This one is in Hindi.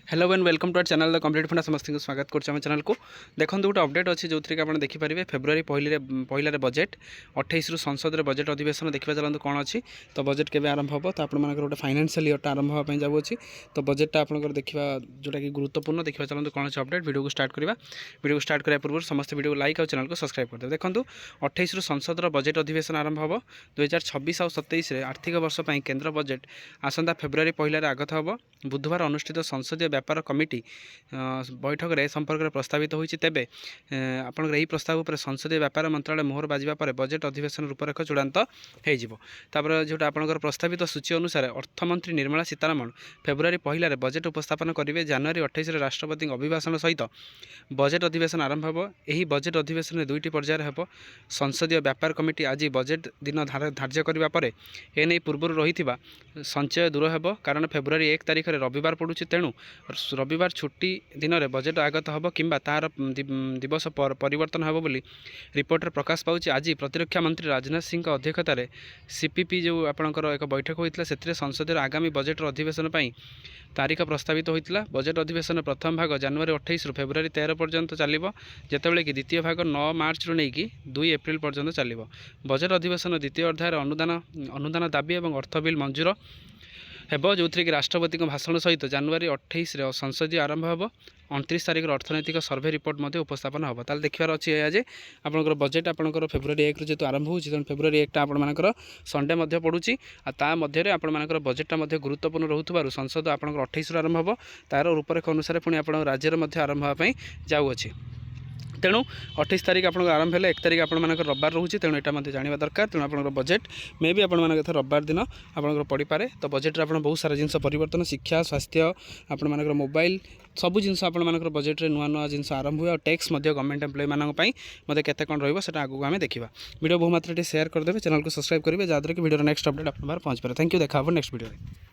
Hello and welcome to our channel the complete funda समस्त को स्वागत कर चैनल को देखो गोटे अपडेट अच्छी जो थी आप देखिपारे फेब्रुआरी पहले बजेट 28 संसद में बजेट अधिवेशन देखा चलते कौन अच्छी तो बजेट के आरंभ हो तो आप गोटे फाइनान्शियल ईयर आरंभ होगा जाऊँगी तो बजेटा आप देखा जोटा कि गुरुत्वपूर्ण देखा चलते कौन अच्छी अपडेट वीडियो को स्टार्ट करवा वीडियो को स्टार्ट करने पूर्व समस्त वीडियो को लाइक और चैनल को सब्सक्राइब करदे। देखो 28 संसद संसद बजेट अधिवेशन आरंभ हो 2026 और 27 आर्थिक वर्ष पर केन्द्र बजेट आसंता फेब्रुआरी पहले आगत हो बुधवार अनुष्ठित संसदीय व्यापार कमिटी बैठक में संपर्क में प्रस्तावित होती तेबे आपंकर यही प्रस्ताव पर संसदीय व्यापार मंत्रालय मोहर बाजिबा पर बजेट अधिवेशन रूपरेख चूड़ांत होपर जो आपंकर प्रस्तावित सूची अनुसार अर्थमंत्री निर्मला सीतारमण फेब्रुआरी पहले बजेट उपस्थापन करेंगे जनवरी 28 राष्ट्रपति अभिभाषण सहित बजेट अधिवेशन आरंभ हो। यही बजेट अधिवेशन में दुईटी पर्यायर हो संसदीय व्यापार कमिटी आज बजेट दिन धार्य करने पर एने पूर्व रही संचय दूर हो कारण फेब्रुआरी 1 तारिख में रविवार पड़ू तेणु रविवार छुट्टी दिन में बजेट आगत हो कि तार दिवस परिवर्तन हो बोली रिपोर्ट प्रकाश पाऊँ। आज प्रतिरक्षा मंत्री राजनाथ सिंह अध्यक्षतार सीपीपी जो आपंकर एक बैठक होता से संसद आगामी बजेट अधिवेशन तारीख प्रस्तावित होता। बजेट अधिवेशन प्रथम भाग जनवरी 28 रु फेब्रुआरी 13 पर्यंत चलो जितेबाला कि द्वितीय भाग 9 मार्च रु नहीं 2 एप्रिल पर्यंत चलो। बजेट अधिवेशन द्वितीय अध्याय अनुदान दाबी और अर्थ बिल मंजूर हेबो जो थी कि राष्ट्रपति भाषण सहित जनवरी 28 संसदीय आरंभ हो 29 तारिख अर्थनैतिक सर्वे रिपोर्ट उपस्थापन हम ताल देखार अच्छी आज आपंकर बजेट आपंकर फेब्रुआरी 1 जेहतु आरंभ हो फेब्रुआरी 1 आपर संडे पड़ूँ आपर आपर बजेटा गुरुत्वपूर्ण रोथबार संसद आपंकर 28 आरंभ हो तार रूपरेख अनुसार पुणी आप राज्य आरंभ होगापी जाऊँगी तेणु 28 तारिख आप आरंभ है 1 तारिख आप रविवार रोचे तेणु यहाँ जानवा दरकार तेणु आप बजेट मे भी आप रविवार दिन आप पड़ पारे तो बजेट आप बहुत सारा जिन परिवर्तन शिक्षा स्वास्थ्य आपर मोबाइल सबू जिन आप बजेट नुआ नुआ जिन आरंभ हुए और टैक्स गवर्नमेंट एम्प्लॉय मानी मतलब केते कौन रहा आगू आम देखा वीडियो बहुमात्रा शेयर करदे चैनल को सब्सक्राइब करेंगे जहाँद्वारा कि वीडियो नेक्स्ट अपडेट आप पहुँच पाए। थैंक यू देखा नेक्स्ट वीडियो।